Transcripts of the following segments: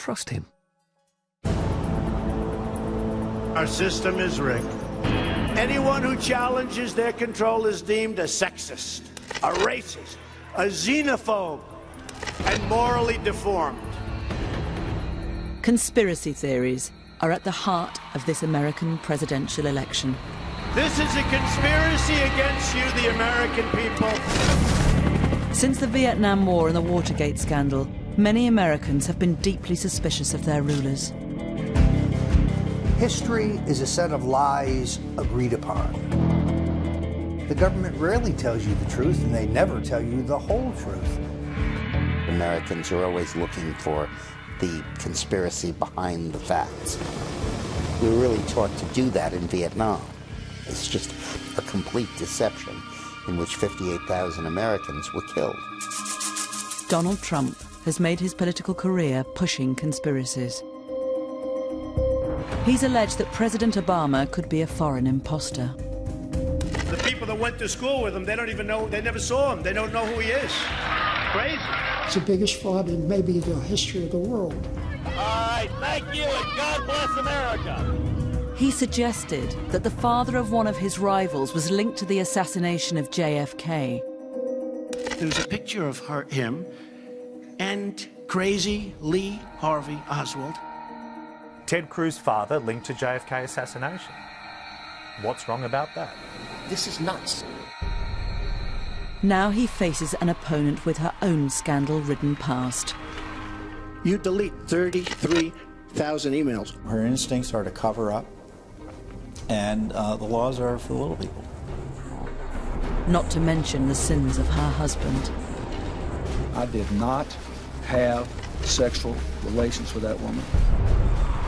trust him? Our system is rigged. Anyone who challenges their control is deemed a sexist, a racist, a xenophobe, and morally deformed. Conspiracy theories are at the heart of this American presidential election. This is a conspiracy against you, the American people. Since the Vietnam War and the Watergate scandal, many Americans have been deeply suspicious of their rulers. History is a set of lies agreed upon. The government rarely tells you the truth, and they never tell you the whole truth. Americans are always looking for the conspiracy behind the facts. We were really taught to do that in Vietnam. It's just a complete deception in which 58,000 Americans were killed. Donald Trump has made his political career pushing conspiracies. He's alleged that President Obama could be a foreign imposter. The people that went to school with him, they don't even know, they never saw him. They don't know who he is. Crazy. It's the biggest fraud in maybe the history of the world. All right, thank you, and God bless America. He suggested that the father of one of his rivals was linked to the assassination of JFK. There's a picture of him and crazy Lee Harvey Oswald. Ted Cruz's father linked to JFK assassination. What's wrong about that? This is nuts. Now he faces an opponent with her own scandal-ridden past. You delete 33,000 emails. Her instincts are to cover up, and the laws are for the little people. Not to mention the sins of her husband. I did not have sexual relations with that woman.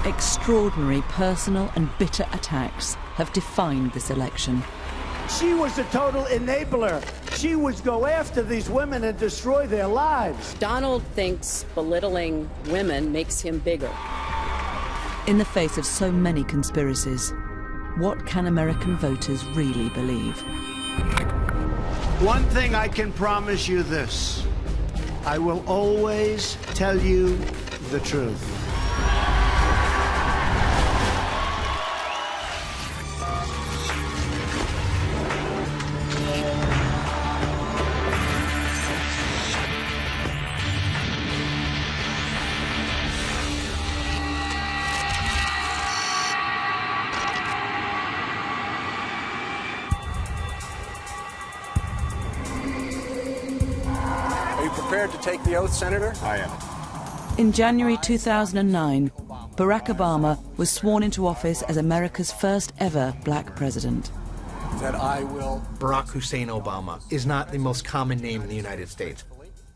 Extraordinary personal and bitter attacks have defined this election. She was a total enabler. She would go after these women and destroy their lives. Donald thinks belittling women makes him bigger. In the face of so many conspiracies, what can American voters really believe? One thing I can promise you this. I will always tell you the truth. Prepared to take the oath, Senator? I am. In January 2009, Barack Obama was sworn into office as America's first ever black president. That I will... Barack Hussein Obama is not the most common name in the United States.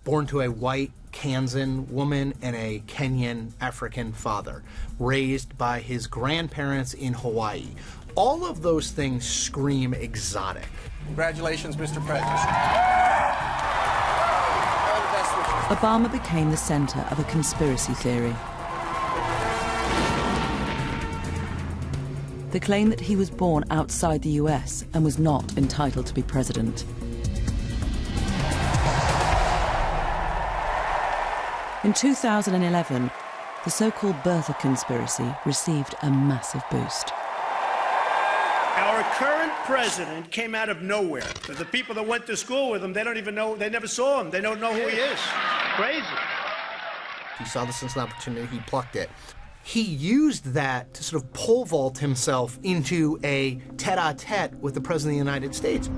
Born to a white Kansan woman and a Kenyan African father, raised by his grandparents in Hawaii. All of those things scream exotic. Congratulations, Mr. President. Obama became the center of a conspiracy theory. The claim that he was born outside the US and was not entitled to be president. In 2011, the so-called birther conspiracy received a massive boost. Our current president came out of nowhere. The people that went to school with him, they don't even know, they never saw him. They don't know who he is. Crazy. He saw this as an opportunity, he plucked it. He used that to sort of pole vault himself into a tete-a-tete with the President of the United States.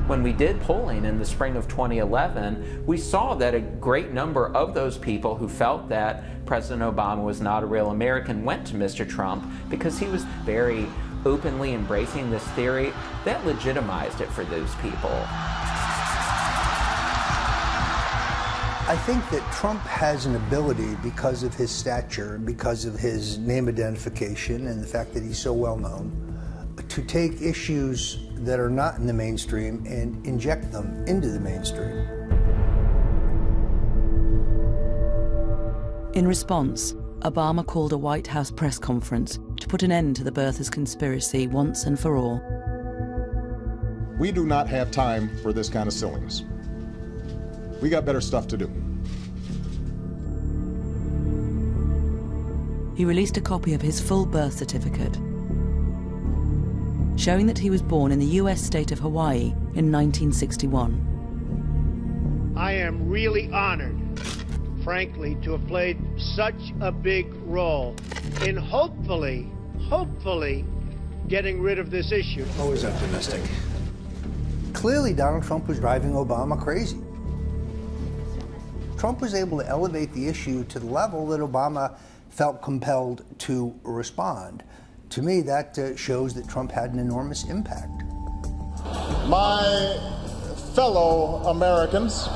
When we did polling in the spring of 2011, we saw that a great number of those people who felt that President Obama was not a real American went to Mr. Trump because he was very openly embracing this theory that legitimized it for those people. I think that Trump has an ability, because of his stature, because of his name identification, and the fact that he's so well known, to take issues that are not in the mainstream and inject them into the mainstream. In response, Obama called a White House press conference to put an end to the birthers conspiracy once and for all. We do not have time for this kind of silliness. We got better stuff to do. he released a copy of his full birth certificate, showing that he was born in the US state of Hawaii in 1961. I am really honored, frankly, to have played such a big role in hopefully getting rid of this issue. Always optimistic. Clearly, Donald Trump was driving Obama crazy. Trump was able to elevate the issue to the level that Obama felt compelled to respond. To me, that shows that Trump had an enormous impact. My fellow Americans.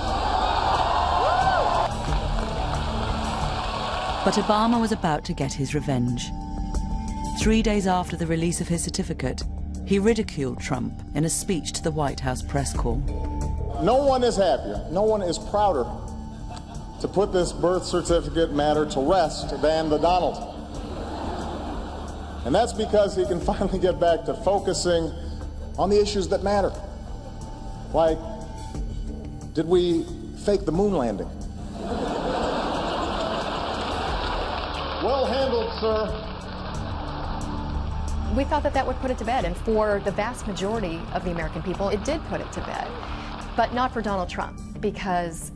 But Obama was about to get his revenge. 3 days after the release of his certificate, he ridiculed Trump in a speech to the White House press corps. No one is happier, no one is prouder to put this birth certificate matter to rest than the Donald. And that's because he can finally get back to focusing on the issues that matter. Like, did we fake the moon landing? Well handled, sir. We thought that that would put it to bed, and for the vast majority of the American people, it did put it to bed. But not for Donald Trump, because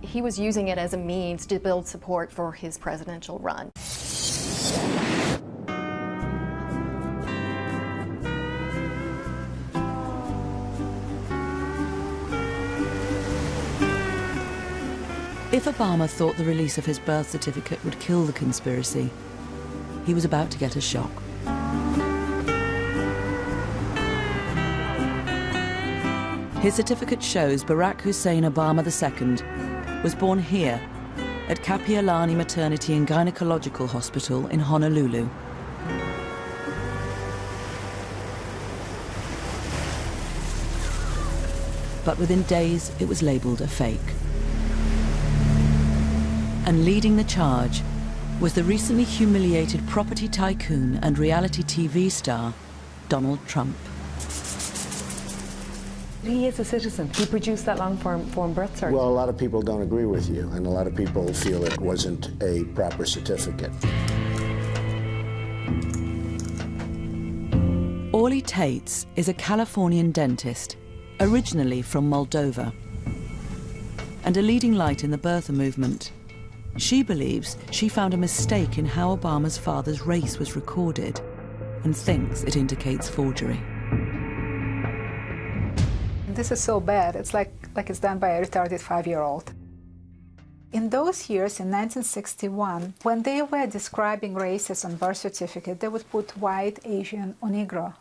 he was using it as a means to build support for his presidential run. If Obama thought the release of his birth certificate would kill the conspiracy, he was about to get a shock. His certificate shows Barack Hussein Obama II was born here at Kapiolani Maternity and Gynecological Hospital in Honolulu. But within days, it was labeled a fake. And leading the charge was the recently humiliated property tycoon and reality TV star, Donald Trump. He is a citizen. He produced that long-form birth certificate. Well, a lot of people don't agree with you, and a lot of people feel it wasn't a proper certificate. Orly Tates is a Californian dentist, originally from Moldova, and a leading light in the birther movement. She believes she found a mistake in how Obama's father's race was recorded and thinks it indicates forgery. This is so bad. It's like it's done by a retarded 5-year-old. In those years, in 1961, when they were describing races on birth certificate, they would put white, Asian, or Negro,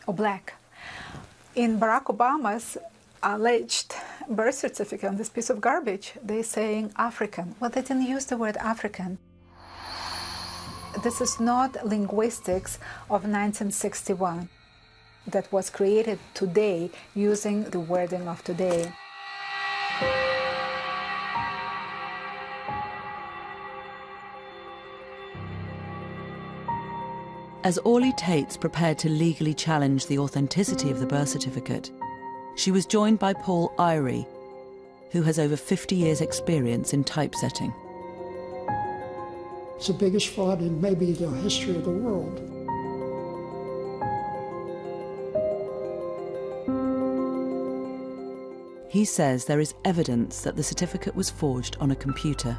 or black. In Barack Obama's alleged birth certificate on this piece of garbage, they're saying African. Well, they didn't use the word African. This is not linguistics of 1961 that was created today using the wording of today. As Orly Tates prepared to legally challenge the authenticity of the birth certificate, she was joined by Paul Eyre, who has over 50 years' experience in typesetting. It's the biggest fraud in maybe the history of the world. He says there is evidence that the certificate was forged on a computer.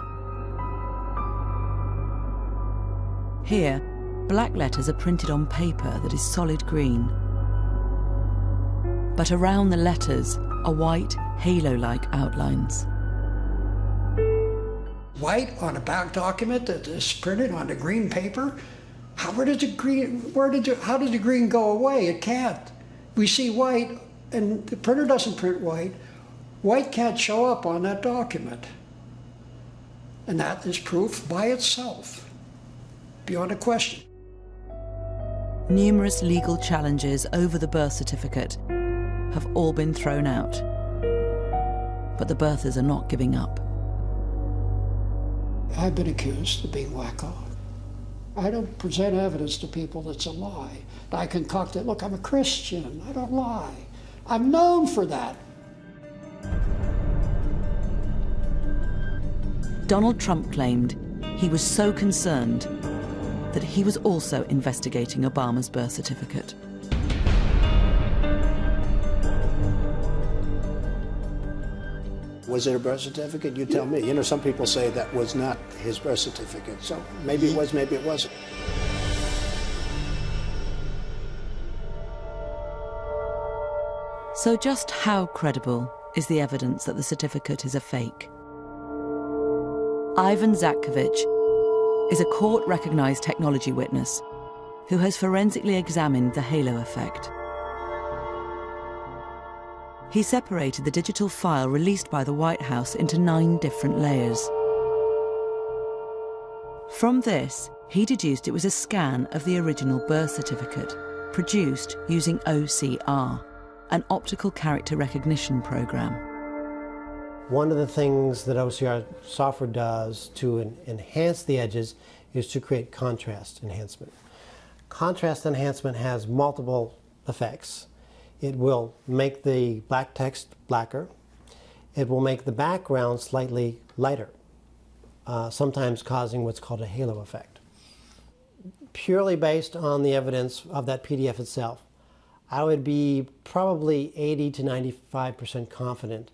Here, black letters are printed on paper that is solid green. But around the letters are white, halo-like outlines. White on a back document that is printed on the green paper? How did the green go away? It can't. We see white, and the printer doesn't print white. White can't show up on that document. And that is proof by itself, beyond a question. Numerous legal challenges over the birth certificate have all been thrown out. But the birthers are not giving up. I've been accused of being wacko. I don't present evidence to people that's a lie. I concoct it. Look, I'm a Christian. I don't lie. I'm known for that. Donald Trump claimed he was so concerned that he was also investigating Obama's birth certificate. Was it a birth certificate? You tell me. You know, some people say that was not his birth certificate. So maybe it was, maybe it wasn't. So just how credible is the evidence that the certificate is a fake? Ivan Zatkovich is a court-recognized technology witness who has forensically examined the halo effect. He separated the digital file released by the White House into 9 different layers. From this, he deduced it was a scan of the original birth certificate, produced using OCR, an optical character recognition program. One of the things that OCR software does to enhance the edges is to create contrast enhancement. Contrast enhancement has multiple effects. It will make the black text blacker. It will make the background slightly lighter, sometimes causing what's called a halo effect. Purely based on the evidence of that PDF itself, I would be probably 80 to 95% confident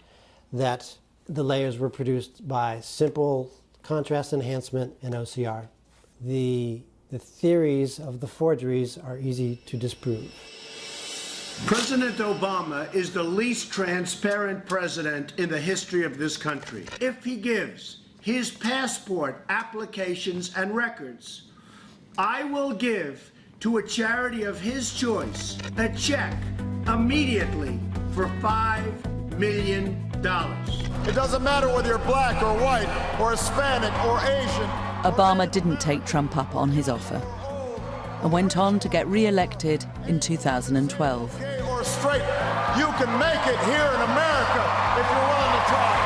that the layers were produced by simple contrast enhancement and OCR. The theories of the forgeries are easy to disprove. President Obama is the least transparent president in the history of this country. If he gives his passport applications and records, I will give to a charity of his choice a check immediately for $5 million. It doesn't matter whether you're black or white or Hispanic or Asian. Obama didn't take Trump up on his offer and went on to get re-elected in 2012. Gay or straight, you can make it here in America if you're willing to try.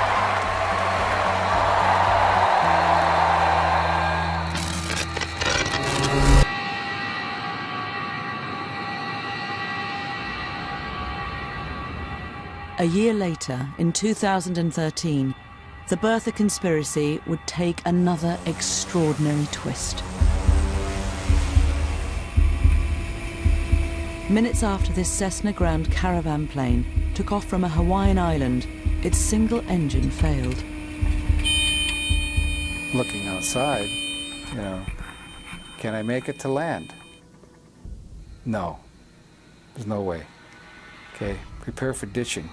A year later, in 2013, the birther conspiracy would take another extraordinary twist. Minutes after this Cessna Grand Caravan plane took off from a Hawaiian island, its single engine failed. Looking outside, you know, can I make it to land? No, there's no way. Okay, prepare for ditching.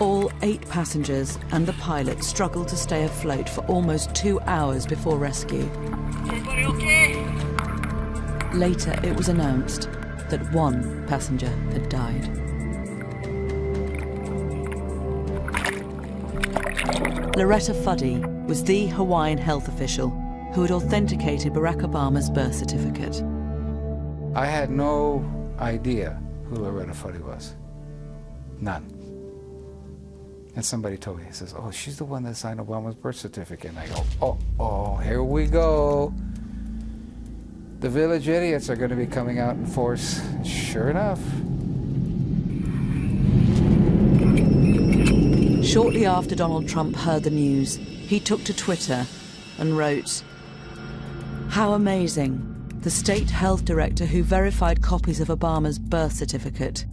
All 8 passengers and the pilot struggled to stay afloat for almost 2 hours before rescue. Everybody okay? Later, it was announced that 1 passenger had died. Loretta Fuddy was the Hawaiian health official who had authenticated Barack Obama's birth certificate. I had no idea who Loretta Fuddy was. None. And somebody told me, he says, oh, she's the one that signed Obama's birth certificate. And I go, oh, here we go. The village idiots are going to be coming out in force. Sure enough. Shortly after Donald Trump heard the news, he took to Twitter and wrote, "How amazing. The state health director who verified copies of Obama's birth certificate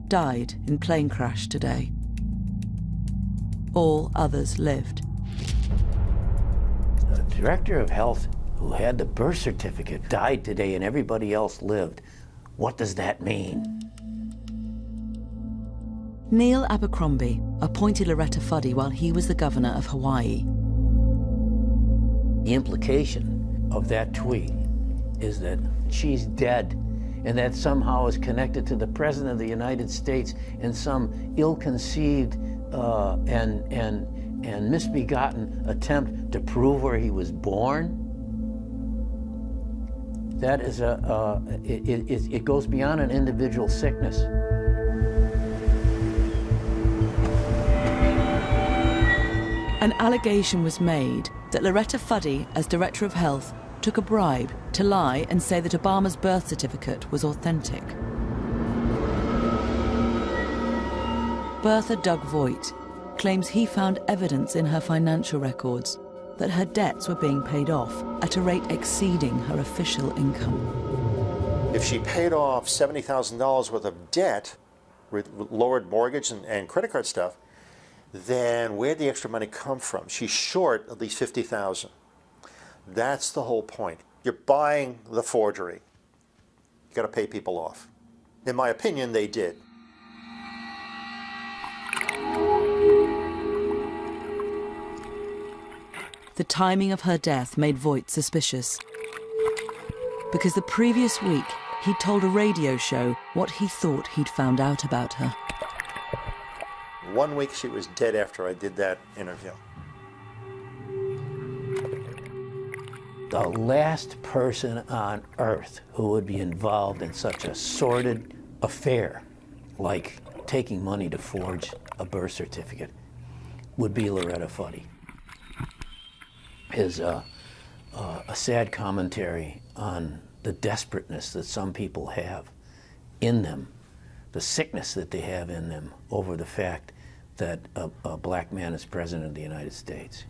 died in plane crash today. All others lived." The director of health who had the birth certificate died today and everybody else lived. What does that mean? Neil Abercrombie appointed Loretta Fuddy while he was the governor of Hawaii. The implication of that tweet is that she's dead and that somehow is connected to the President of the United States in some ill-conceived and misbegotten attempt to prove where he was born. That is it goes beyond an individual sickness. An allegation was made that Loretta Fuddy, as Director of Health, took a bribe to lie and say that Obama's birth certificate was authentic. Bertha Doug Voigt claims he found evidence in her financial records that her debts were being paid off at a rate exceeding her official income. If she paid off $70,000 worth of debt with lowered mortgage and credit card stuff, then where'd the extra money come from? She's short at least $50,000. That's the whole point. You're buying the forgery. You got to pay people off. In my opinion, they did. The timing of her death made Voigt suspicious, because the previous week he'd told a radio show what he thought he'd found out about her. 1 week she was dead after I did that interview. The last person on earth who would be involved in such a sordid affair, like taking money to forge a birth certificate, would be Loretta Fuddy. Is a sad commentary on the desperateness that some people have in them, the sickness that they have in them over the fact that a black man is president of the United States.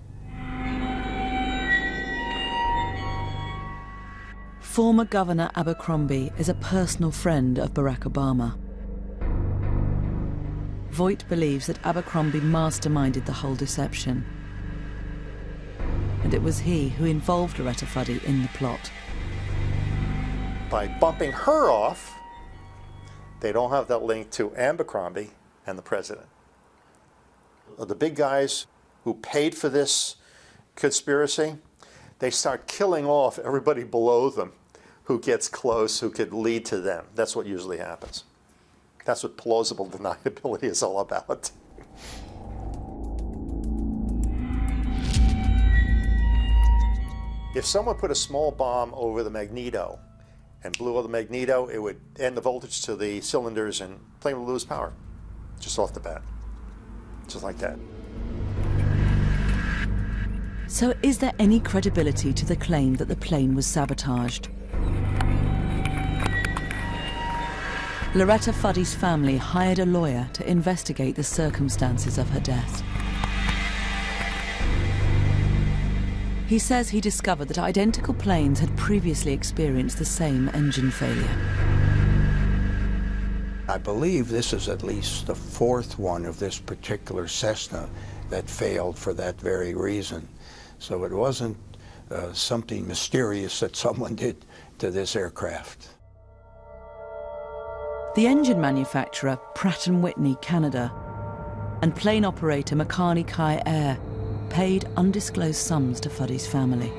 Former Governor Abercrombie is a personal friend of Barack Obama. Voigt believes that Abercrombie masterminded the whole deception, and it was he who involved Loretta Fuddy in the plot. By bumping her off, they don't have that link to Abercrombie and the president. The big guys who paid for this conspiracy, they start killing off everybody below them who gets close, who could lead to them. That's what usually happens. That's what plausible deniability is all about. If someone put a small bomb over the magneto and blew up the magneto, it would end the voltage to the cylinders and the plane would lose power, just off the bat. Just like that. So is there any credibility to the claim that the plane was sabotaged? Loretta Fuddy's family hired a lawyer to investigate the circumstances of her death. He says he discovered that identical planes had previously experienced the same engine failure. I believe this is at least the fourth one of this particular Cessna that failed for that very reason. So it wasn't something mysterious that someone did to this aircraft. The engine manufacturer, Pratt & Whitney Canada, and plane operator Makani Kai Air paid undisclosed sums to Fuddy's family.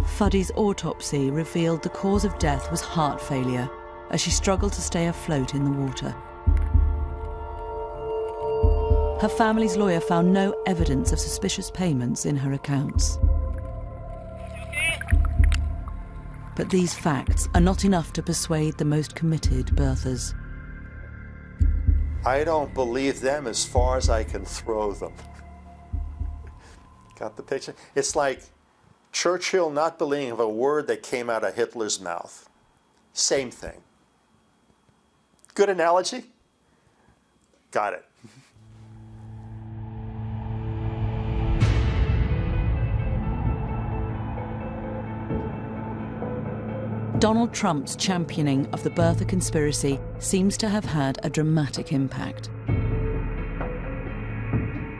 Fuddy's autopsy revealed the cause of death was heart failure, as she struggled to stay afloat in the water. Her family's lawyer found no evidence of suspicious payments in her accounts. But these facts are not enough to persuade the most committed birthers. I don't believe them as far as I can throw them. Got the picture? It's like Churchill not believing a word that came out of Hitler's mouth. Same thing. Good analogy? Got it. Donald Trump's championing of the birther conspiracy seems to have had a dramatic impact.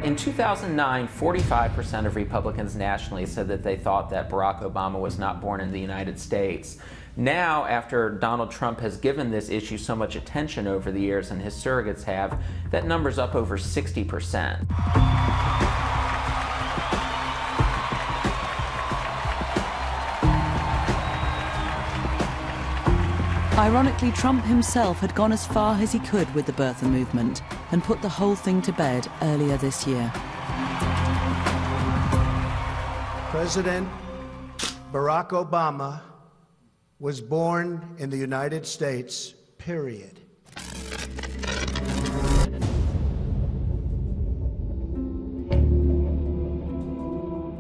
In 2009, 45% of Republicans nationally said that they thought that Barack Obama was not born in the United States. Now, after Donald Trump has given this issue so much attention over the years, and his surrogates have, that number's up over 60%. Ironically, Trump himself had gone as far as he could with the birther movement and put the whole thing to bed earlier this year. President Barack Obama was born in the United States, period.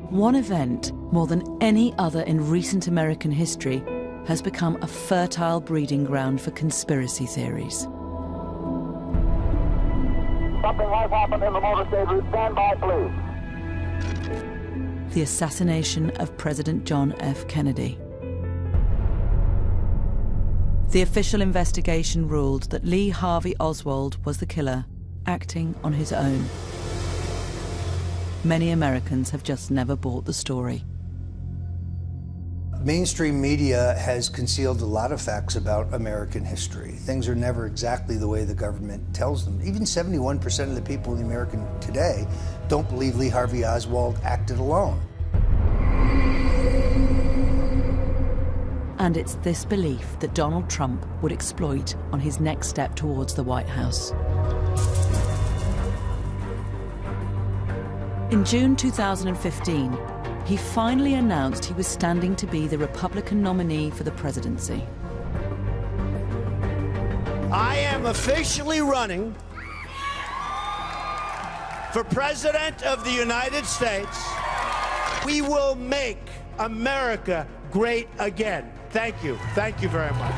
One event, more than any other in recent American history, has become a fertile breeding ground for conspiracy theories. Something has happened in the motor stage. Stand by, please. The assassination of President John F. Kennedy. The official investigation ruled that Lee Harvey Oswald was the killer, acting on his own. Many Americans have just never bought the story. Mainstream media has concealed a lot of facts about American history. Things are never exactly the way the government tells them. Even 71% of the people in the American today don't believe Lee Harvey Oswald acted alone. And it's this belief that Donald Trump would exploit on his next step towards the White House. In June 2015, he finally announced he was standing to be the Republican nominee for the presidency. I am officially running for President of the United States. We will make America great again. Thank you. Thank you very much.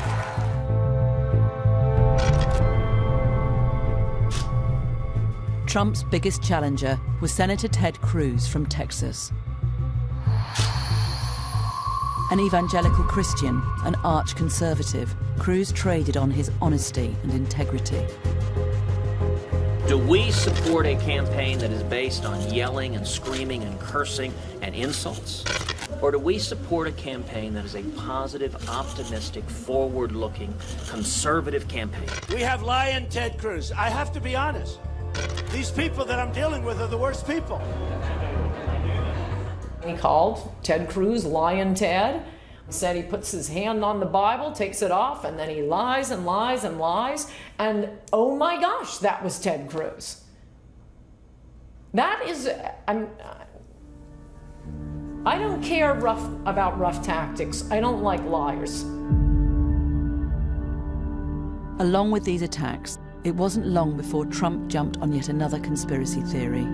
Trump's biggest challenger was Senator Ted Cruz from Texas. An evangelical Christian, an arch conservative, Cruz traded on his honesty and integrity. Do we support a campaign that is based on yelling and screaming and cursing and insults? Or do we support a campaign that is a positive, optimistic, forward-looking, conservative campaign? We have lying Ted Cruz. I have to be honest. These people that I'm dealing with are the worst people. He called Ted Cruz Lion Ted, said he puts his hand on the Bible, takes it off, and then he lies and lies and lies. And oh my gosh, that was Ted Cruz. That is, I don't care about rough tactics. I don't like liars. Along with these attacks, it wasn't long before Trump jumped on yet another conspiracy theory.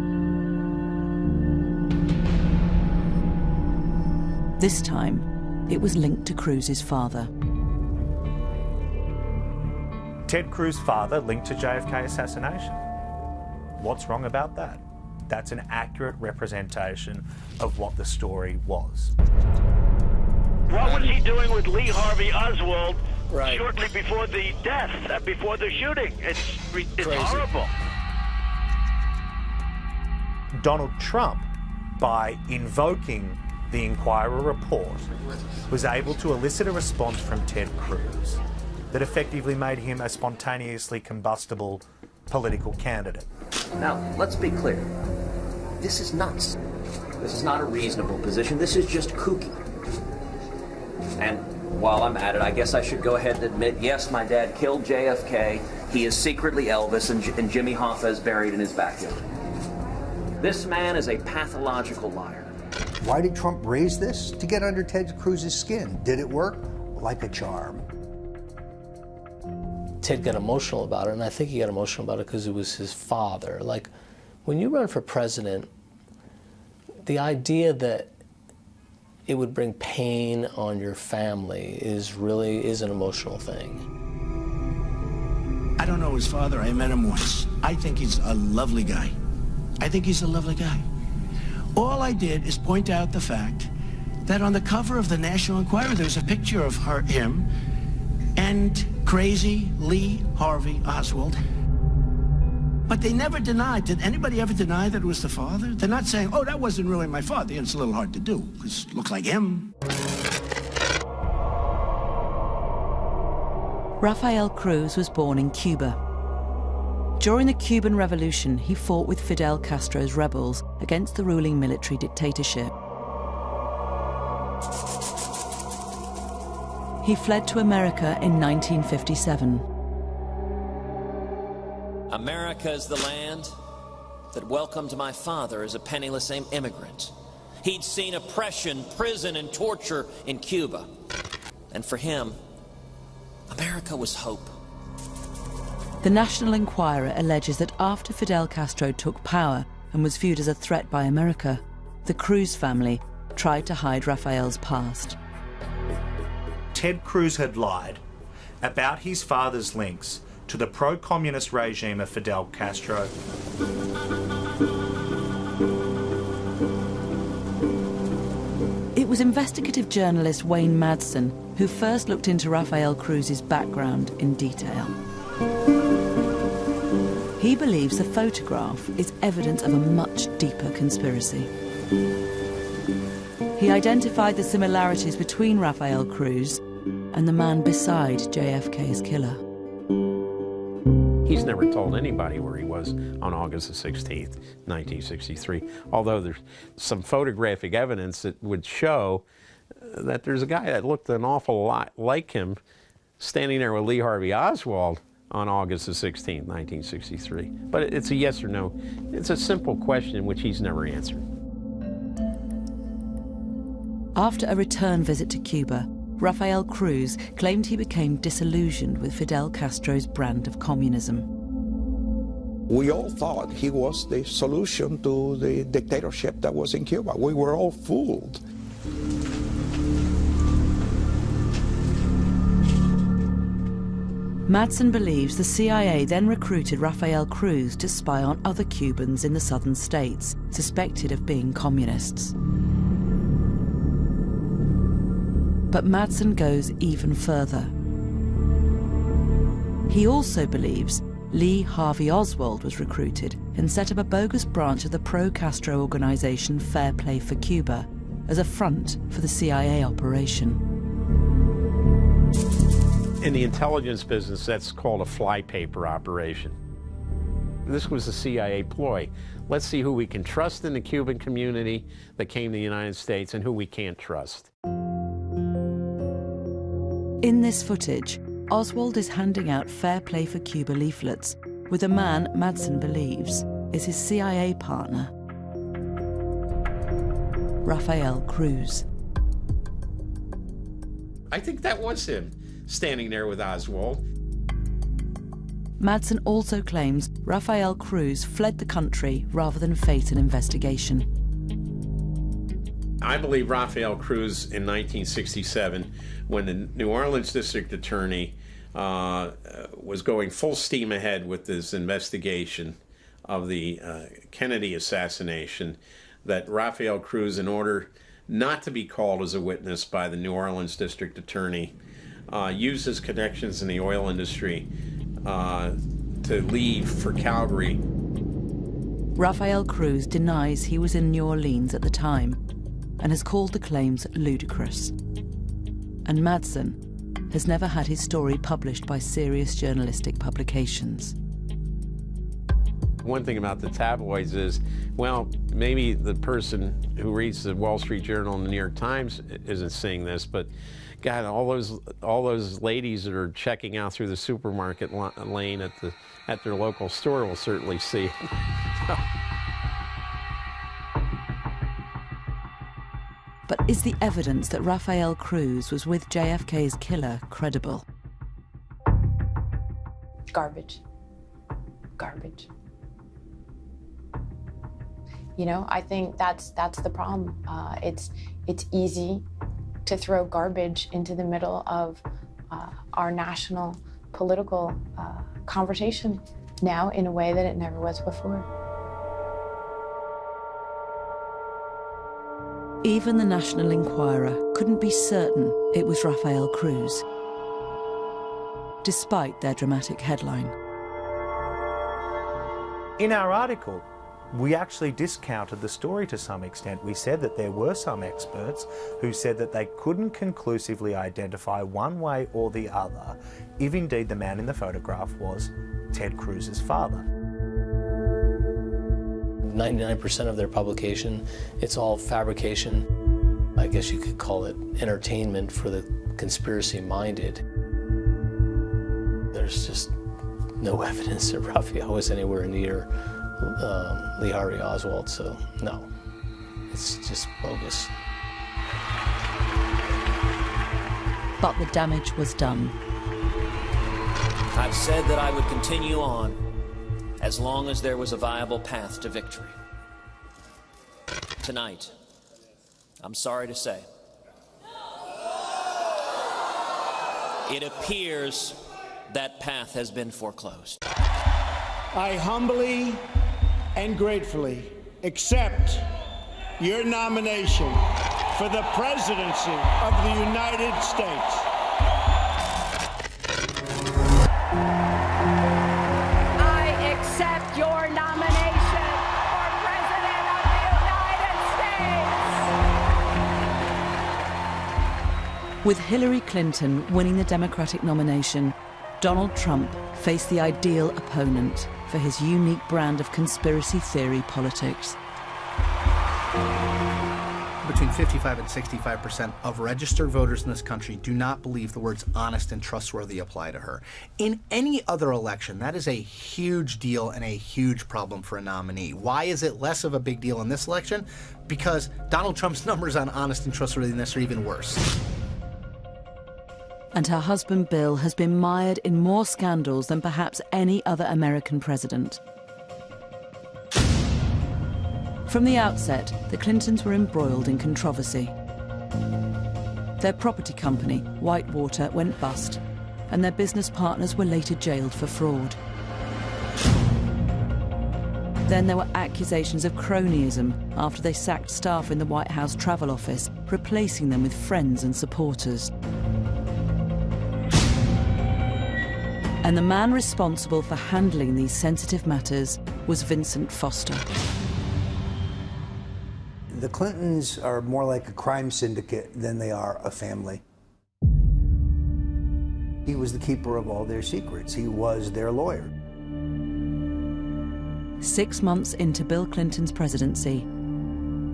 This time, it was linked to Cruz's father. Ted Cruz's father linked to JFK assassination. What's wrong about that? That's an accurate representation of what the story was. What was he doing with Lee Harvey Oswald shortly before the death, before the shooting? It's horrible. Donald Trump, by invoking the Inquirer report, was able to elicit a response from Ted Cruz that effectively made him a spontaneously combustible political candidate. Now, let's be clear. This is nuts. This is not a reasonable position. This is just kooky. And while I'm at it, I guess I should go ahead and admit, yes, my dad killed JFK. He is secretly Elvis, and Jimmy Hoffa is buried in his backyard. This man is a pathological liar. Why did Trump raise this? To get under Ted Cruz's skin. Did it work? Like a charm. Ted got emotional about it, and I think he got emotional about it because it was his father. Like, when you run for president, the idea that it would bring pain on your family is an emotional thing. I don't know his father. I met him once. I think he's a lovely guy. All I did is point out the fact that on the cover of the National Enquirer, there's a picture of him and crazy Lee Harvey Oswald. But they never denied. Did anybody ever deny that it was the father? They're not saying, oh, that wasn't really my father. It's a little hard to do, because it looked like him. Rafael Cruz was born in Cuba. During the Cuban Revolution, he fought with Fidel Castro's rebels against the ruling military dictatorship. He fled to America in 1957. America is the land that welcomed my father as a penniless immigrant. He'd seen oppression, prison, and torture in Cuba. And for him, America was hope. The National Enquirer alleges that after Fidel Castro took power and was viewed as a threat by America, the Cruz family tried to hide Rafael's past. Ted Cruz had lied about his father's links to the pro-communist regime of Fidel Castro. It was investigative journalist Wayne Madsen who first looked into Rafael Cruz's background in detail. He believes the photograph is evidence of a much deeper conspiracy. He identified the similarities between Rafael Cruz and the man beside JFK's killer. He's never told anybody where he was on August the 16th, 1963, although there's some photographic evidence that would show that there's a guy that looked an awful lot like him standing there with Lee Harvey Oswald on August the 16th, 1963. But it's a yes or no. It's a simple question which he's never answered. After a return visit to Cuba, Rafael Cruz claimed he became disillusioned with Fidel Castro's brand of communism. We all thought he was the solution to the dictatorship that was in Cuba. We were all fooled. Madsen believes the CIA then recruited Rafael Cruz to spy on other Cubans in the southern states, suspected of being communists. But Madsen goes even further. He also believes Lee Harvey Oswald was recruited and set up a bogus branch of the pro-Castro organization Fair Play for Cuba as a front for the CIA operation. In the intelligence business, that's called a flypaper operation. This was a CIA ploy. Let's see who we can trust in the Cuban community that came to the United States and who we can't trust. In this footage, Oswald is handing out Fair Play for Cuba leaflets with a man Madsen believes is his CIA partner, Rafael Cruz. I think that was him, standing there with Oswald. Madsen also claims Rafael Cruz fled the country rather than face an investigation. I believe Rafael Cruz in 1967, when the New Orleans District Attorney was going full steam ahead with this investigation of the Kennedy assassination, that Rafael Cruz, in order not to be called as a witness by the New Orleans District Attorney, used his connections in the oil industry to leave for Calgary. Rafael Cruz denies he was in New Orleans at the time and has called the claims ludicrous. And Madsen has never had his story published by serious journalistic publications. One thing about the tabloids is, well, maybe the person who reads the Wall Street Journal and the New York Times isn't seeing this, but God, all those ladies that are checking out through the supermarket lane at their local store will certainly see it. But is the evidence that Rafael Cruz was with JFK's killer credible? Garbage. Garbage. You know, I think that's the problem. It's easy to throw garbage into the middle of our national political conversation now in a way that it never was before. Even the National Enquirer couldn't be certain it was Rafael Cruz, despite their dramatic headline. In our article, we actually discounted the story to some extent. We said that there were some experts who said that they couldn't conclusively identify one way or the other if indeed the man in the photograph was Ted Cruz's father. 99% of their publication, it's all fabrication. I guess you could call it entertainment for the conspiracy-minded. There's just no evidence that Rafael was anywhere near Lee Harvey Oswald, so no, it's just bogus. But the damage was done. I've said that I would continue on as long as there was a viable path to victory. Tonight, I'm sorry to say, it appears that path has been foreclosed. I humbly and gratefully accept your nomination for the presidency of the United States. I accept your nomination for President of the United States. With Hillary Clinton winning the Democratic nomination, Donald Trump faced the ideal opponent for his unique brand of conspiracy theory politics. Between 55 and 65% of registered voters in this country do not believe the words honest and trustworthy apply to her. In any other election, that is a huge deal and a huge problem for a nominee. Why is it less of a big deal in this election? Because Donald Trump's numbers on honest and trustworthiness are even worse. And her husband Bill has been mired in more scandals than perhaps any other American president. From the outset, the Clintons were embroiled in controversy. Their property company, Whitewater, went bust, and their business partners were later jailed for fraud. Then there were accusations of cronyism after they sacked staff in the White House travel office, replacing them with friends and supporters. And the man responsible for handling these sensitive matters was Vincent Foster. The Clintons are more like a crime syndicate than they are a family. He was the keeper of all their secrets. He was their lawyer. 6 months into Bill Clinton's presidency,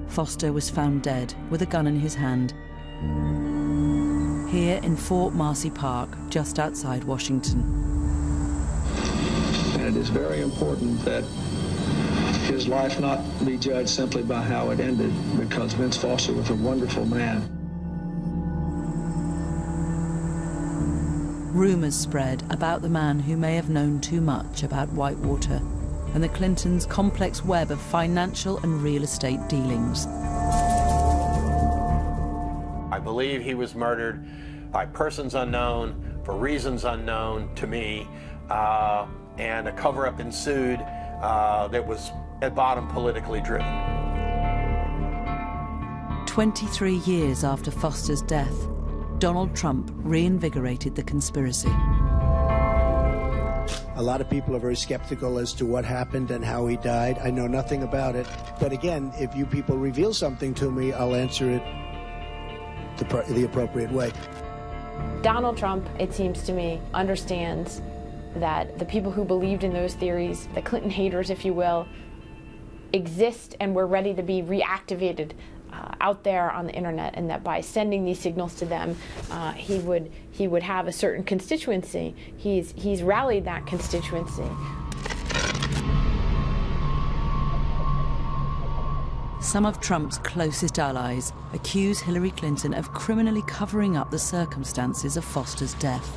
Foster was found dead with a gun in his hand, here in Fort Marcy Park, just outside Washington. And it is very important that his life not be judged simply by how it ended, because Vince Foster was a wonderful man. Rumors spread about the man who may have known too much about Whitewater and the Clintons' complex web of financial and real estate dealings. I believe he was murdered by persons unknown, for reasons unknown to me, and a cover-up ensued that was at bottom politically driven. 23 years after Foster's death, Donald Trump reinvigorated the conspiracy. A lot of people are very skeptical as to what happened and how he died. I know nothing about it. But again, if you people reveal something to me, I'll answer it the appropriate way. Donald Trump, it seems to me, understands that the people who believed in those theories, the Clinton haters, if you will, exist and were ready to be reactivated out there on the internet, and that by sending these signals to them, he would have a certain constituency. He's rallied that constituency. Some of Trump's closest allies accuse Hillary Clinton of criminally covering up the circumstances of Foster's death.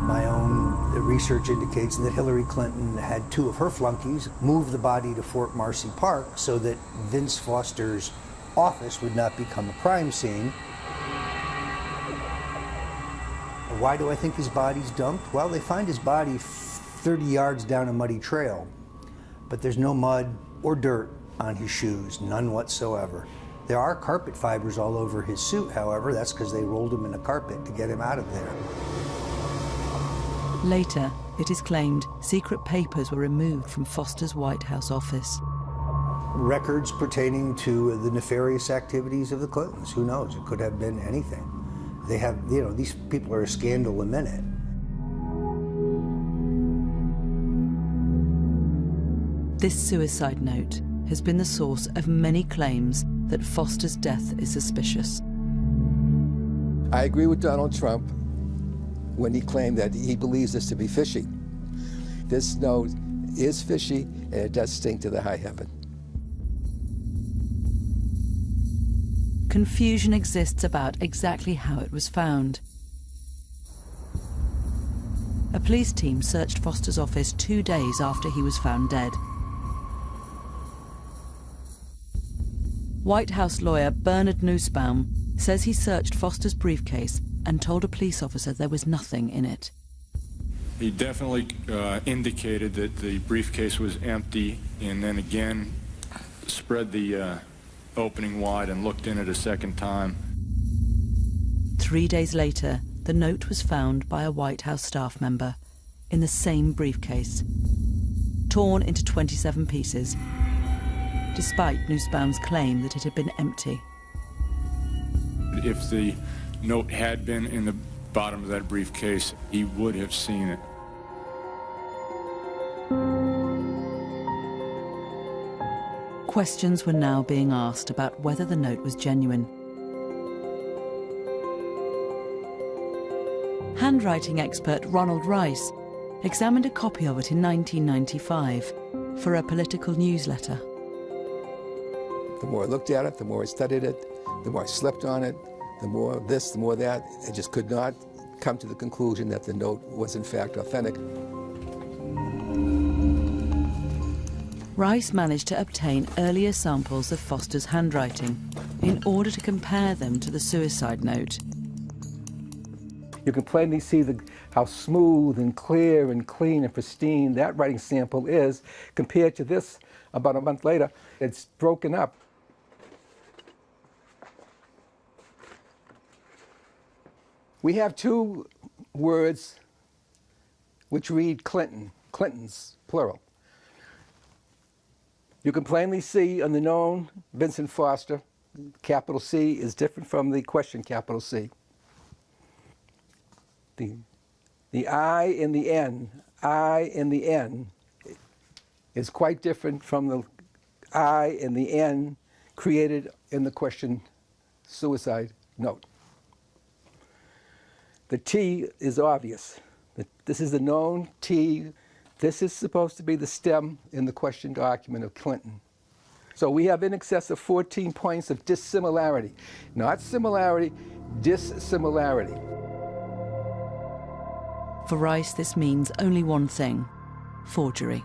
My own research indicates that Hillary Clinton had two of her flunkies move the body to Fort Marcy Park so that Vince Foster's office would not become a crime scene. Why do I think his body's dumped? Well, they find his body 30 yards down a muddy trail, but there's no mud or dirt on his shoes, none whatsoever. There are carpet fibers all over his suit, however. That's because they rolled him in a carpet to get him out of there. Later, it is claimed secret papers were removed from Foster's White House office. Records pertaining to the nefarious activities of the Clintons. Who knows? It could have been anything. They have, these people are a scandal a minute. This suicide note has been the source of many claims that Foster's death is suspicious. I agree with Donald Trump when he claimed that he believes this to be fishy. This note is fishy, and it does stink to the high heaven. Confusion exists about exactly how it was found. A police team searched Foster's office 2 days after he was found dead. White House lawyer Bernard Nussbaum says he searched Foster's briefcase and told a police officer there was nothing in it. He definitely indicated that the briefcase was empty, and then again spread the opening wide and looked in it a second time. 3 days later, the note was found by a White House staff member in the same briefcase, torn into 27 pieces, despite Nussbaum's claim that it had been empty. If the note had been in the bottom of that briefcase, he would have seen it. Questions were now being asked about whether the note was genuine. Handwriting expert Ronald Rice examined a copy of it in 1995 for a political newsletter. The more I looked at it, the more I studied it, the more I slept on it, the more this, the more that. I just could not come to the conclusion that the note was in fact authentic. Rice managed to obtain earlier samples of Foster's handwriting in order to compare them to the suicide note. You can plainly see how smooth and clear and clean and pristine that writing sample is compared to this about a month later. It's broken up. We have two words which read Clinton, Clintons, plural. You can plainly see on the known Vincent Foster, capital C is different from the question capital C. The I in the N is quite different from the I in the N created in the question suicide note. The T is obvious. This is the known T. This is supposed to be the stem in the question document of Clinton. So we have in excess of 14 points of dissimilarity. Not similarity, dissimilarity. For Rice, this means only one thing: forgery.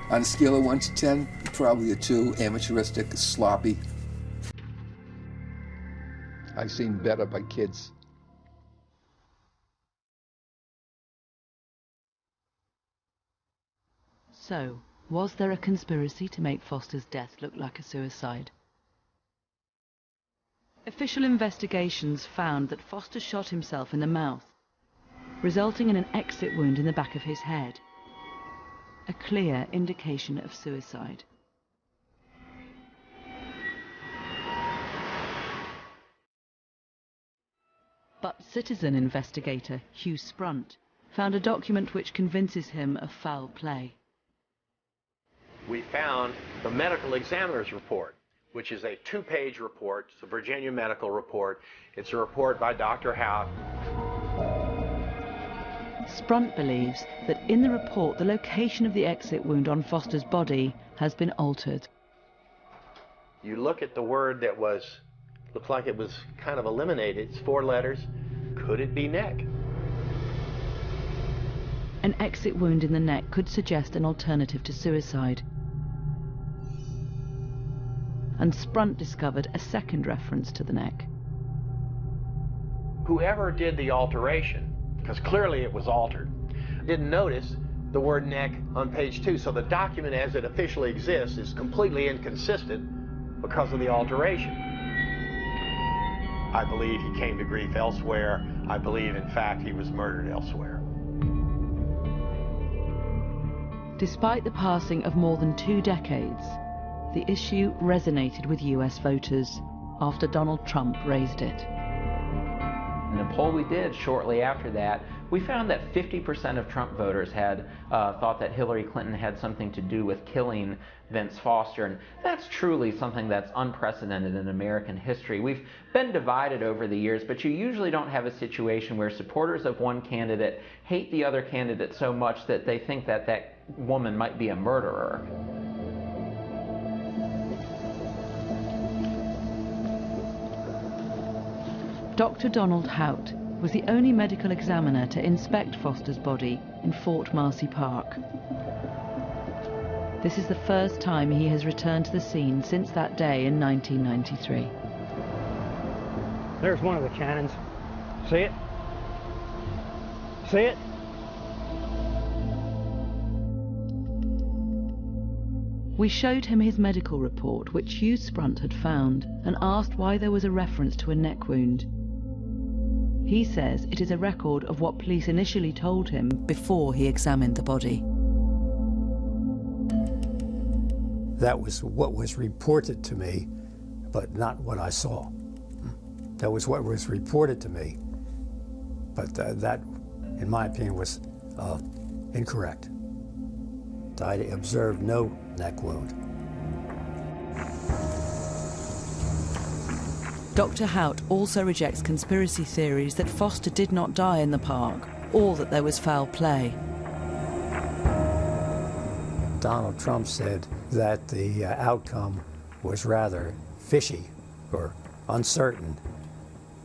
On a scale of 1 to 10, probably a 2, amateuristic, sloppy. I've seen better by kids. So, was there a conspiracy to make Foster's death look like a suicide? Official investigations found that Foster shot himself in the mouth, resulting in an exit wound in the back of his head. A clear indication of suicide. But citizen investigator Hugh Sprunt found a document which convinces him of foul play. We found the medical examiner's report, which is a 2-page report. It's a Virginia medical report. It's a report by Dr. Hout. Sprunt believes that in the report the location of the exit wound on Foster's body has been altered. You look at the word that looked like it was kind of eliminated. It's 4 letters. Could it be neck? An exit wound in the neck could suggest an alternative to suicide. And Sprunt discovered a second reference to the neck. Whoever did the alteration, because clearly it was altered, didn't notice the word neck on page 2, so the document as it officially exists is completely inconsistent because of the alteration. I believe he came to grief elsewhere. I believe, in fact, he was murdered elsewhere. Despite the passing of more than 2 decades, the issue resonated with US voters after Donald Trump raised it. In a poll we did shortly after that, we found that 50% of Trump voters had thought that Hillary Clinton had something to do with killing Vince Foster, and that's truly something that's unprecedented in American history. We've been divided over the years, but you usually don't have a situation where supporters of one candidate hate the other candidate so much that they think that that woman might be a murderer. Dr. Donald Hout was the only medical examiner to inspect Foster's body in Fort Marcy Park. This is the first time he has returned to the scene since that day in 1993. There's one of the cannons. See it? See it? We showed him his medical report, which Hugh Sprunt had found, and asked why there was a reference to a neck wound. He says it is a record of what police initially told him before he examined the body. That was what was reported to me, but not what I saw. That was what was reported to me, but that, in my opinion, was incorrect. I observed no neck wound. Dr. Hout also rejects conspiracy theories that Foster did not die in the park, or that there was foul play. Donald Trump said that the outcome was rather fishy or uncertain,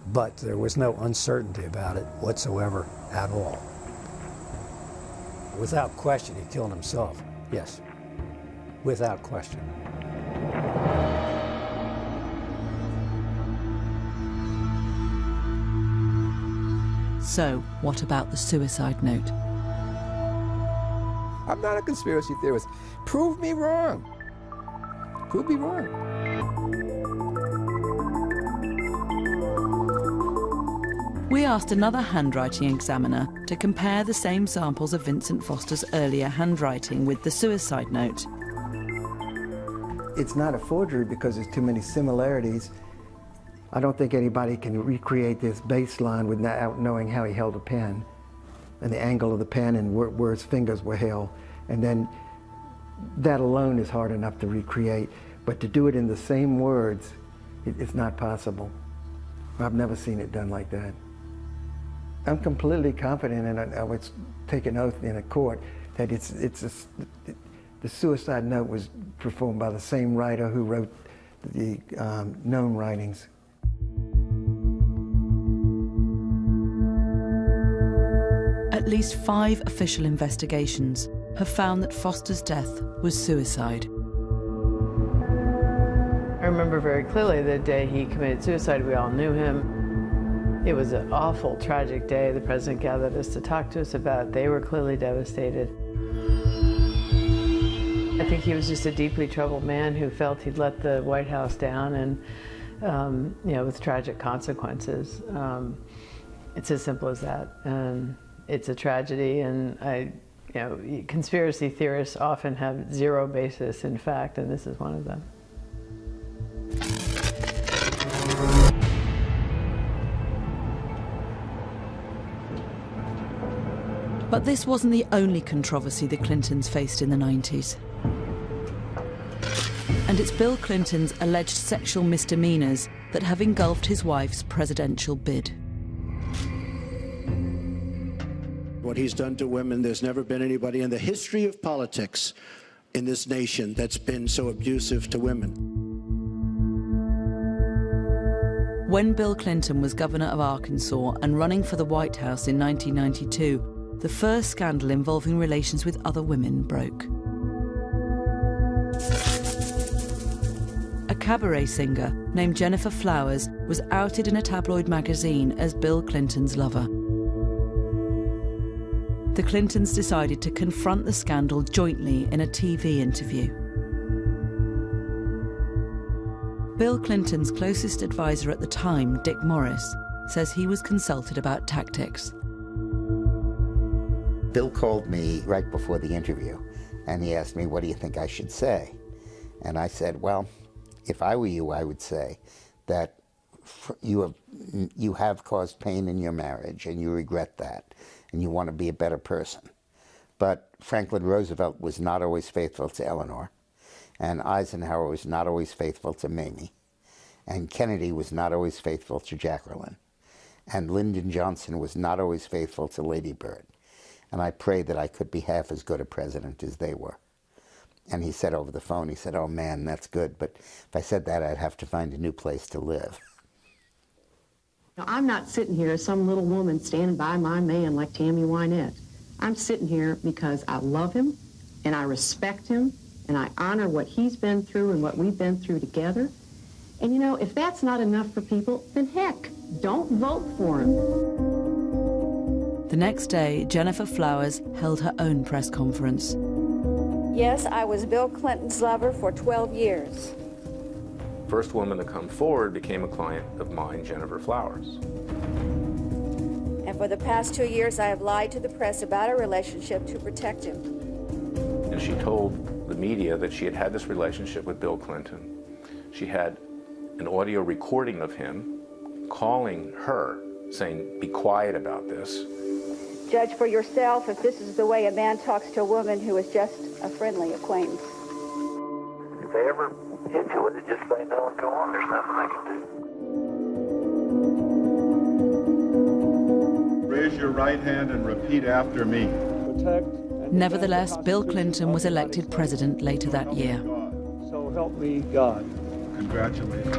but there was no uncertainty about it whatsoever at all. Without question, he killed himself, yes, without question. So, what about the suicide note? I'm not a conspiracy theorist. Prove me wrong. Prove me wrong. We asked another handwriting examiner to compare the same samples of Vincent Foster's earlier handwriting with the suicide note. It's not a forgery because there's too many similarities. I don't think anybody can recreate this baseline without knowing how he held a pen and the angle of the pen and where his fingers were held. And then that alone is hard enough to recreate. But to do it in the same words, it's not possible. I've never seen it done like that. I'm completely confident, and I would take an oath in a court, that the suicide note was performed by the same writer who wrote the known writings. At least 5 official investigations have found that Foster's death was suicide. I remember very clearly the day he committed suicide. We all knew him. It was an awful, tragic day. The president gathered us to talk to us about it. They were clearly devastated. I think he was just a deeply troubled man who felt he'd let the White House down, and with tragic consequences. It's as simple as that. And it's a tragedy, and conspiracy theorists often have zero basis in fact, and this is one of them. But this wasn't the only controversy the Clintons faced in the 90s. And it's Bill Clinton's alleged sexual misdemeanors that have engulfed his wife's presidential bid. What he's done to women, there's never been anybody in the history of politics in this nation that's been so abusive to women. When Bill Clinton was governor of Arkansas and running for the White House in 1992, the first scandal involving relations with other women broke. A cabaret singer named Jennifer Flowers was outed in a tabloid magazine as Bill Clinton's lover. The Clintons decided to confront the scandal jointly in a TV interview. Bill Clinton's closest advisor at the time, Dick Morris, says he was consulted about tactics. Bill called me right before the interview, and he asked me, what do you think I should say? And I said, well, if I were you, I would say that you have caused pain in your marriage, and you regret that, and you want to be a better person. But Franklin Roosevelt was not always faithful to Eleanor, and Eisenhower was not always faithful to Mamie, and Kennedy was not always faithful to Jacqueline, and Lyndon Johnson was not always faithful to Lady Bird. And I prayed that I could be half as good a president as they were. And he said over the phone, he said, oh man, that's good, but if I said that, I'd have to find a new place to live. Now, I'm not sitting here as some little woman standing by my man like Tammy Wynette. I'm sitting here because I love him, and I respect him, and I honor what he's been through and what we've been through together. And you know, if that's not enough for people, then heck, don't vote for him. The next day, Gennifer Flowers held her own press conference. Yes, I was Bill Clinton's lover for 12 years. First woman to come forward became a client of mine, Gennifer Flowers. And for the past 2 years, I have lied to the press about our relationship to protect him. And she told the media that she had had this relationship with Bill Clinton. She had an audio recording of him calling her, saying, "Be quiet about this." Judge for yourself if this is the way a man talks to a woman who is just a friendly acquaintance. If they ever hit you with it, just say no and go on. There's nothing I can do. Raise your right hand and repeat after me. Nevertheless, Bill Clinton was elected president later that year. So help me God. Congratulations.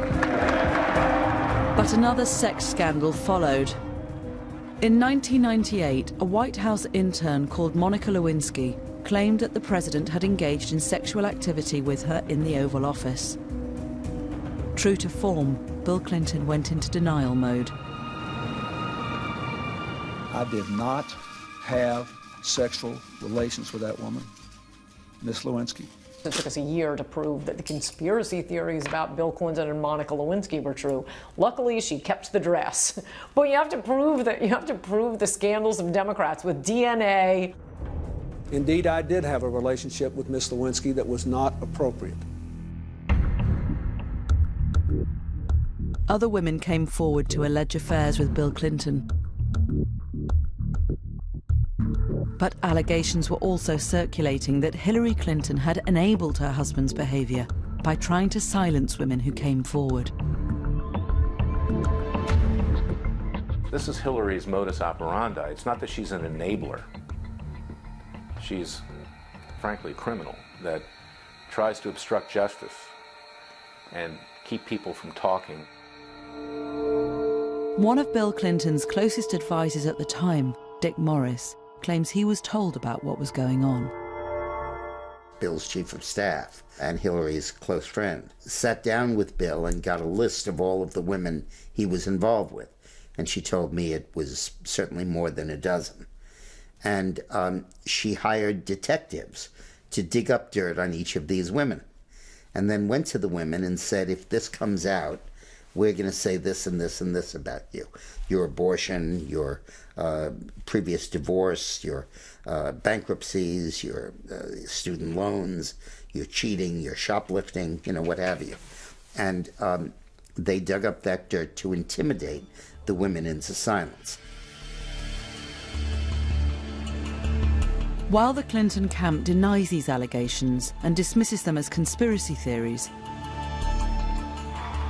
But another sex scandal followed. In 1998, a White House intern called Monica Lewinsky claimed that the president had engaged in sexual activity with her in the Oval Office. True to form, Bill Clinton went into denial mode. I did not have sexual relations with that woman, Miss Lewinsky. It took us a year to prove that the conspiracy theories about Bill Clinton and Monica Lewinsky were true. Luckily, she kept the dress. But you have to prove the scandals of Democrats with DNA. Indeed, I did have a relationship with Miss Lewinsky that was not appropriate. Other women came forward to allege affairs with Bill Clinton. But allegations were also circulating that Hillary Clinton had enabled her husband's behavior by trying to silence women who came forward. This is Hillary's modus operandi. It's not that she's an enabler. She's, frankly, a criminal that tries to obstruct justice and keep people from talking. One of Bill Clinton's closest advisors at the time, Dick Morris, claims he was told about what was going on. Bill's chief of staff and Hillary's close friend sat down with Bill and got a list of all of the women he was involved with. And she told me it was certainly more than a dozen. And she hired detectives to dig up dirt on each of these women. And then went to the women and said, if this comes out, we're going to say this and this and this about you. Your abortion, your previous divorce, your bankruptcies, your student loans, your cheating, your shoplifting, what have you. And they dug up that dirt to intimidate the women into silence. While the Clinton camp denies these allegations and dismisses them as conspiracy theories,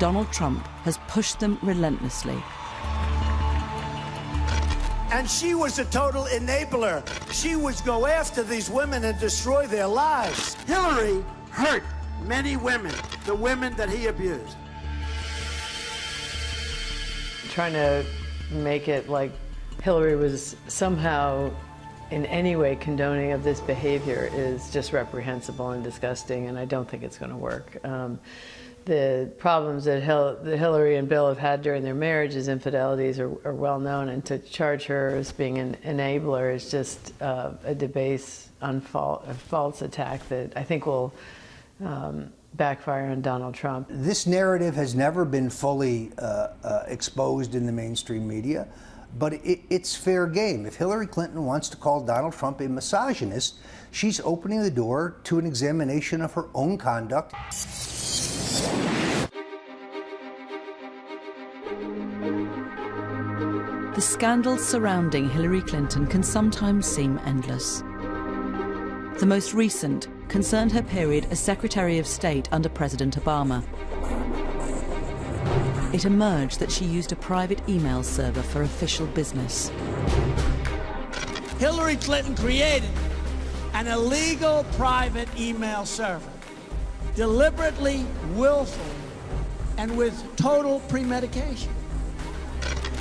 Donald Trump has pushed them relentlessly. And she was a total enabler. She would go after these women and destroy their lives. Hillary hurt many women, the women that he abused. Trying to make it like Hillary was somehow in any way condoning of this behavior is just reprehensible and disgusting, and I don't think it's going to work. The problems that Hillary and Bill have had during their marriage's infidelities are well known, and to charge her as being an enabler is just a debased, a false attack that I think will backfire on Donald Trump. This narrative has never been fully exposed in the mainstream media, but it's fair game. If Hillary Clinton wants to call Donald Trump a misogynist, she's opening the door to an examination of her own conduct. The scandals surrounding Hillary Clinton can sometimes seem endless. The most recent concerned her period as Secretary of State under President Obama. It emerged that she used a private email server for official business. Hillary Clinton created an illegal private email server, deliberately, willfully, and with total premeditation.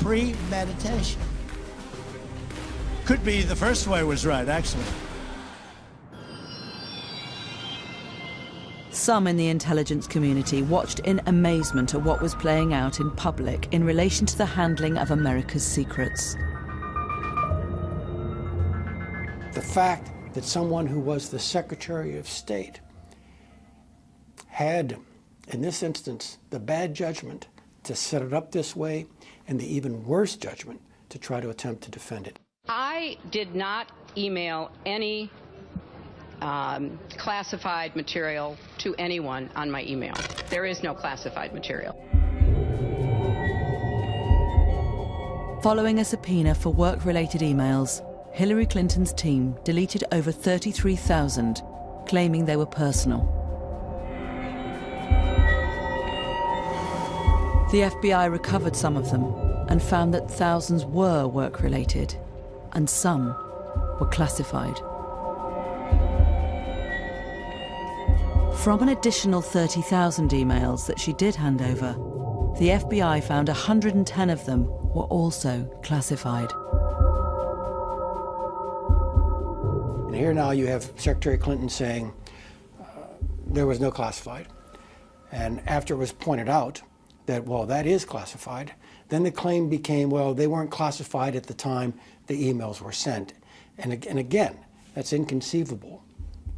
Premeditation. Could be the first way was right, actually. Some in the intelligence community watched in amazement at what was playing out in public in relation to the handling of America's secrets. The fact that someone who was the Secretary of State had, in this instance, the bad judgment to set it up this way and the even worse judgment to try to attempt to defend it. I did not email any classified material to anyone on my email. There is no classified material. Following a subpoena for work-related emails, Hillary Clinton's team deleted over 33,000, claiming they were personal. The FBI recovered some of them and found that thousands were work-related, and some were classified. From an additional 30,000 emails that she did hand over, the FBI found 110 of them were also classified. And here now you have Secretary Clinton saying there was no classified. And after it was pointed out that, well, that is classified, then the claim became, well, they weren't classified at the time the emails were sent. And again, that's inconceivable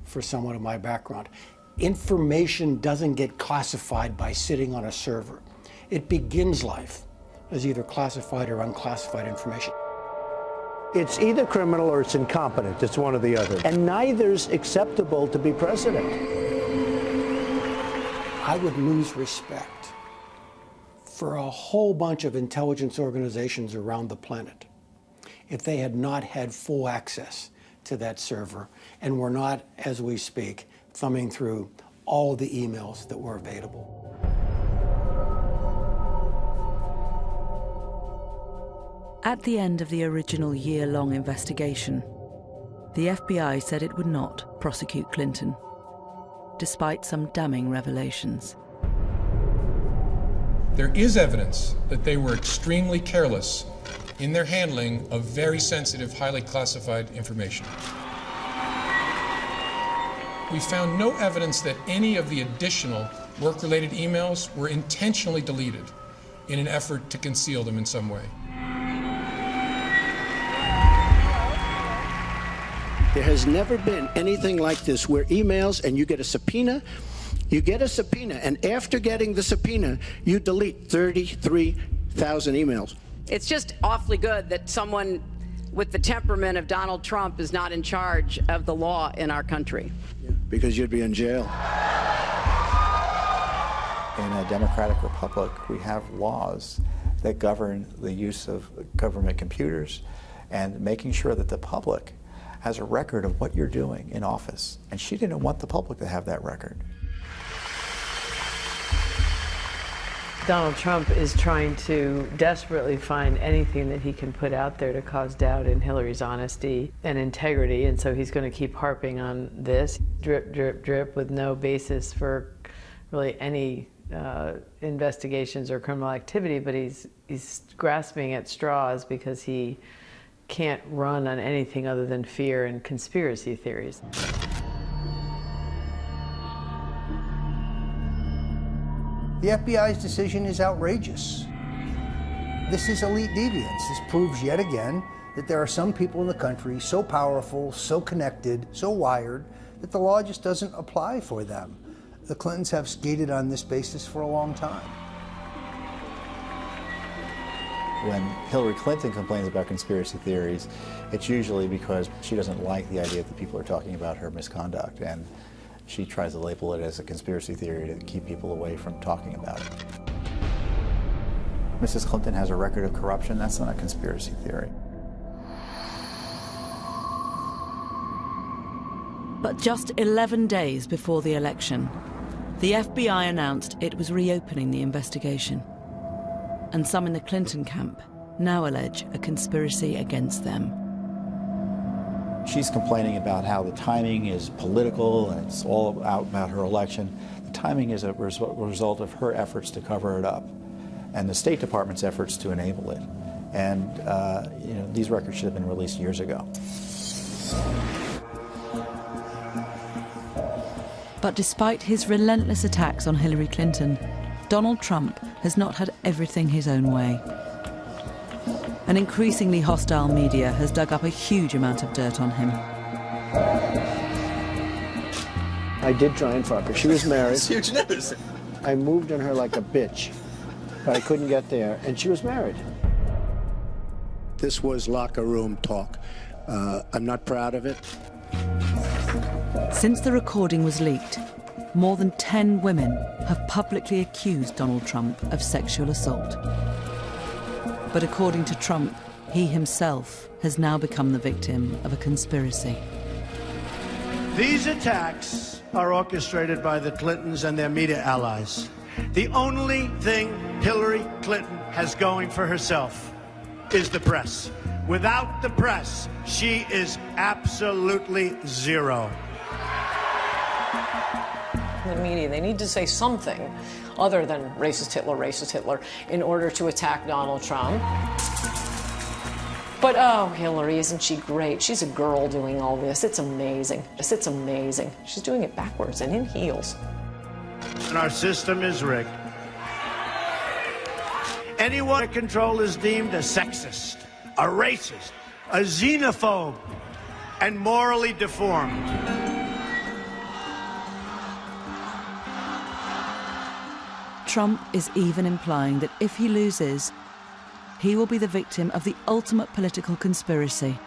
for someone of my background. Information doesn't get classified by sitting on a server. It begins life as either classified or unclassified information. It's either criminal or it's incompetent. It's one or the other. And neither's acceptable to be president. I would lose respect for a whole bunch of intelligence organizations around the planet if they had not had full access to that server and were not, as we speak, thumbing through all the emails that were available. At the end of the original year-long investigation, the FBI said it would not prosecute Clinton, despite some damning revelations. There is evidence that they were extremely careless in their handling of very sensitive, highly classified information. We found no evidence that any of the additional work-related emails were intentionally deleted in an effort to conceal them in some way. There has never been anything like this where emails and you get a subpoena, and after getting the subpoena, you delete 33,000 emails. It's just awfully good that someone with the temperament of Donald Trump is not in charge of the law in our country. Because you'd be in jail. In a democratic republic, we have laws that govern the use of government computers and making sure that the public has a record of what you're doing in office. And she didn't want the public to have that record. Donald Trump is trying to desperately find anything that he can put out there to cause doubt in Hillary's honesty and integrity, and so he's going to keep harping on this, drip, drip, drip, with no basis for really any investigations or criminal activity, but he's grasping at straws because he can't run on anything other than fear and conspiracy theories. The FBI's decision is outrageous. This is elite deviance. This proves yet again that there are some people in the country so powerful, so connected, so wired, that the law just doesn't apply for them. The Clintons have skated on this basis for a long time. When Hillary Clinton complains about conspiracy theories, it's usually because she doesn't like the idea that people are talking about her misconduct, and she tries to label it as a conspiracy theory to keep people away from talking about it. Mrs. Clinton has a record of corruption. That's not a conspiracy theory. But just 11 days before the election, the FBI announced it was reopening the investigation. And some in the Clinton camp now allege a conspiracy against them. She's complaining about how the timing is political and it's all out about her election. The timing is a result of her efforts to cover it up and the State Department's efforts to enable it. And these records should have been released years ago. But despite his relentless attacks on Hillary Clinton, Donald Trump has not had everything his own way. An increasingly hostile media has dug up a huge amount of dirt on him. I did try and fuck her. She was married. It's huge news. I moved on her like a bitch, but I couldn't get there, and she was married. This was locker room talk. I'm not proud of it. Since the recording was leaked, more than 10 women have publicly accused Donald Trump of sexual assault. But according to Trump, he himself has now become the victim of a conspiracy. These attacks are orchestrated by the Clintons and their media allies. The only thing Hillary Clinton has going for herself is the press. Without the press, she is absolutely zero. The media, they need to say something other than racist Hitler, in order to attack Donald Trump. But, oh, Hillary, isn't she great? She's a girl doing all this. It's amazing. It's amazing. She's doing it backwards and in heels. And our system is rigged. Anyone in control is deemed a sexist, a racist, a xenophobe, and morally deformed. Trump is even implying that if he loses, he will be the victim of the ultimate political conspiracy,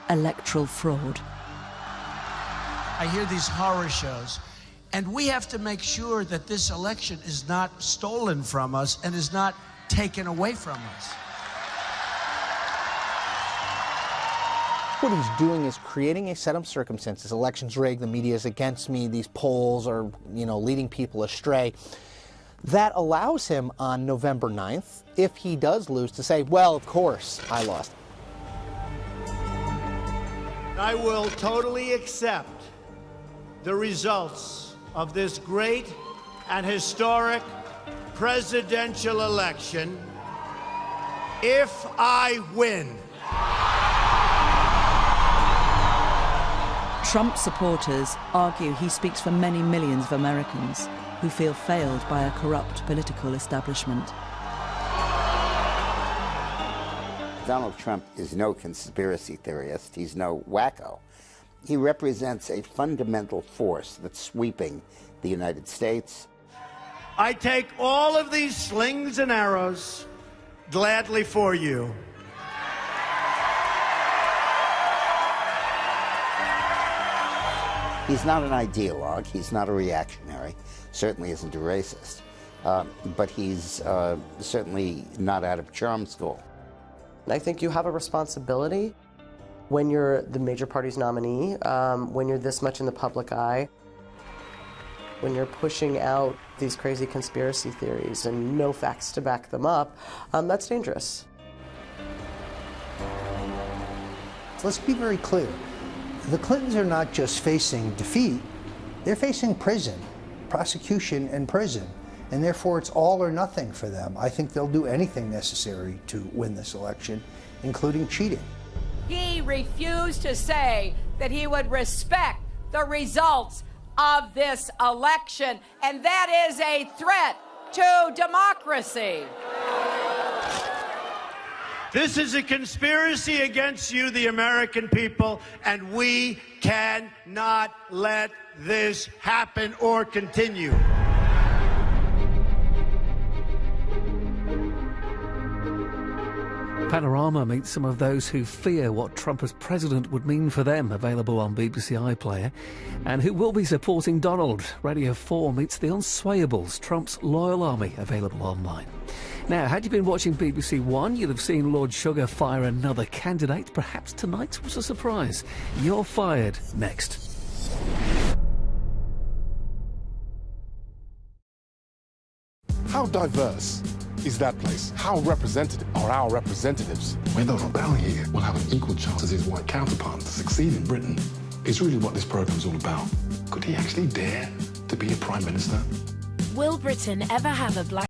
electoral fraud. I hear these horror shows, and we have to make sure that this election is not stolen from us and is not taken away from us. What he's doing is creating a set of circumstances. Elections rigged, the media is against me, these polls are, leading people astray. That allows him on November 9th, if he does lose, to say, well, of course, I lost. I will totally accept the results of this great and historic presidential election if I win. Trump supporters argue he speaks for many millions of Americans who feel failed by a corrupt political establishment. Donald Trump is no conspiracy theorist. He's no wacko. He represents a fundamental force that's sweeping the United States. I take all of these slings and arrows gladly for you. He's not an ideologue. He's not a reactionary. Certainly isn't a racist. But he's certainly not out of charm school. I think you have a responsibility when you're the major party's nominee, when you're this much in the public eye, when you're pushing out these crazy conspiracy theories and no facts to back them up, that's dangerous. Let's be very clear. The Clintons are not just facing defeat, they're facing prison, prosecution and prison. And therefore, it's all or nothing for them. I think they'll do anything necessary to win this election, including cheating. He refused to say that he would respect the results of this election, and that is a threat to democracy. This is a conspiracy against you, the American people, and we cannot let this happen or continue. Panorama meets some of those who fear what Trump as president would mean for them, available on BBC iPlayer, and who will be supporting Donald. Radio 4 meets the Unswayables, Trump's loyal army, available online. Now, had you been watching BBC One, you'd have seen Lord Sugar fire another candidate. Perhaps tonight was a surprise. You're fired next. How diverse is that place? How representative are our representatives? Whether or not here will have an equal chance as his white counterpart to succeed in Britain is really what this programme's all about. Could he actually dare to be a Prime Minister? Will Britain ever have a black